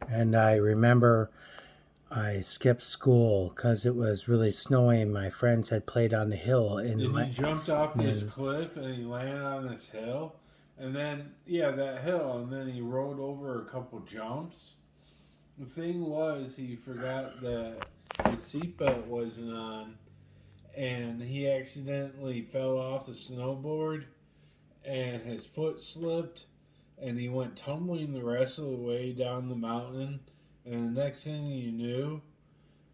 And I remember I skipped school because it was really snowy. My friends had played on the hill And he jumped off this in cliff and he landed on this hill. And then, yeah, that hill. And then he rode over a couple jumps. The thing was, he forgot that his seatbelt wasn't on. And he accidentally fell off the snowboard. And his foot slipped. And he went tumbling the rest of the way down the mountain. And the next thing you knew,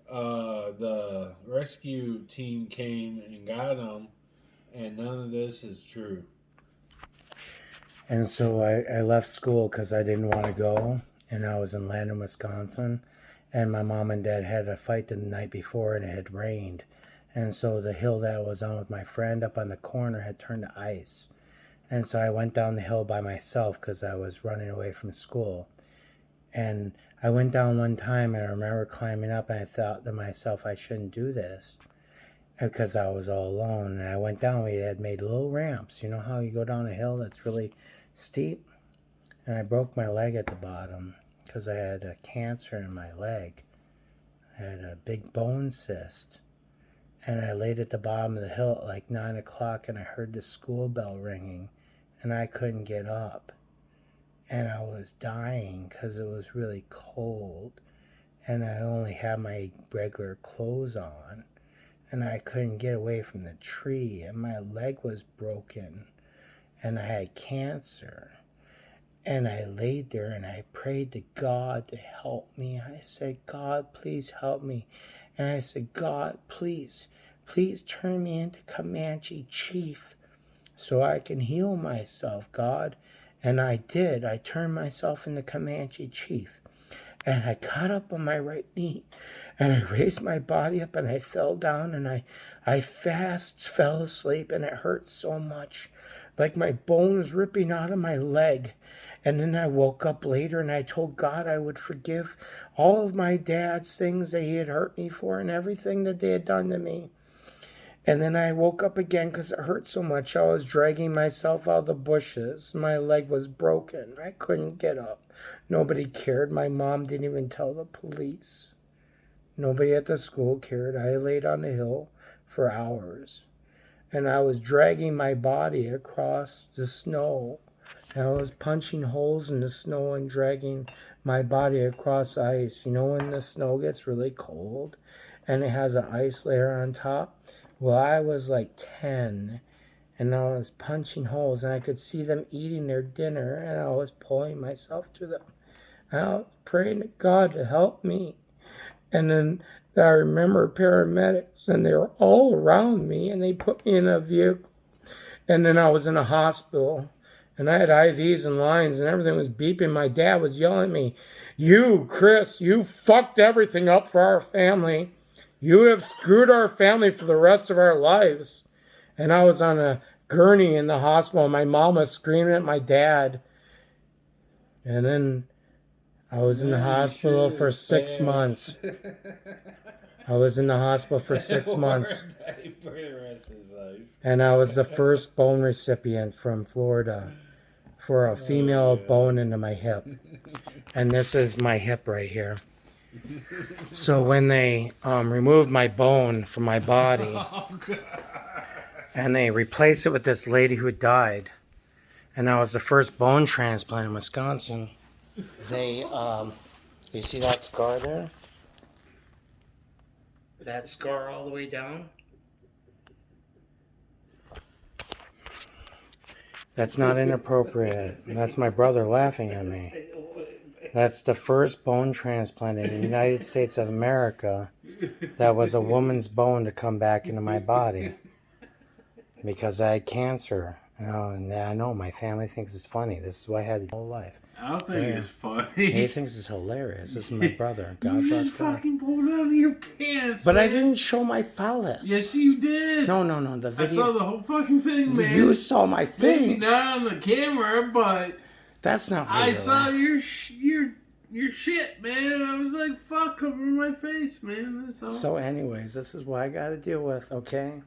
the rescue team came and got him, and none of this is true. And so I left school because I didn't want to go. And I was in Landon, Wisconsin. And my mom and dad had a fight the night before and it had rained. And so the hill that I was on with my friend up on the corner had turned to ice. And so I went down the hill by myself because I was running away from school. And I went down one time and I remember climbing up and I thought to myself, I shouldn't do this because I was all alone. And I went down, we had made little ramps. You know how you go down a hill that's really steep? And I broke my leg at the bottom because I had a cancer in my leg. I had a big bone cyst. And I laid at the bottom of the hill at like 9 o'clock and I heard the school bell ringing and I couldn't get up. And I was dying because it was really cold. And I only had my regular clothes on. And I couldn't get away from the tree. And my leg was broken. And I had cancer. And I laid there and I prayed to God to help me. I said, God, please help me. And I said, God, please turn me into Comanche Chief so I can heal myself, God. And I did. I turned myself into Comanche Chief. And I got up on my right knee and I raised my body up and I fell down and I fast fell asleep and it hurt so much. Like my bone was ripping out of my leg. And then I woke up later and I told God I would forgive all of my dad's things that he had hurt me for and everything that they had done to me. And then I woke up again because it hurt so much. I was dragging myself out of the bushes. My leg was broken. I couldn't get up. Nobody cared. My mom didn't even tell the police. Nobody at the school cared. I laid on the hill for hours. And I was dragging my body across the snow. And I was punching holes in the snow and dragging my body across ice. You know when the snow gets really cold and it has an ice layer on top? Well, I was like 10 and I was punching holes and I could see them eating their dinner and I was pulling myself to them. And I was praying to God to help me. And then I remember paramedics and they were all around me and they put me in a vehicle. And then I was in a hospital and I had IVs and lines and everything was beeping. My dad was yelling at me, "You, Chris, you fucked everything up for our family. You have screwed our family for the rest of our lives." And I was on a gurney in the hospital. My mom was screaming at my dad. And then I was in the hospital for 6 months. I was in the hospital for 6 months. And I was the first bone recipient from Florida for a female bone into my hip. And this is my hip right here. So when they removed my bone from my body and they replaced it with this lady who had died, and I was the first bone transplant in Wisconsin, they, you see that scar there? That scar all the way down? That's not inappropriate. That's my brother laughing at me. That's the first bone transplant in the United States of America that was a woman's bone to come back into my body because I had cancer. And I know my family thinks it's funny. This is what I had the whole life. I don't think it's funny. He thinks it's hilarious. This is my brother. God you bless just God. fucking pulled out of your pants. But man. I didn't show my phallus. Yes, you did. No. The video. I saw the whole fucking thing, man. You saw my thing. Maybe not on the camera, but that's not. I saw your shit, man. I was like, fuck, cover my face, man. That's all. So, anyways, this is what I got to deal with. Okay.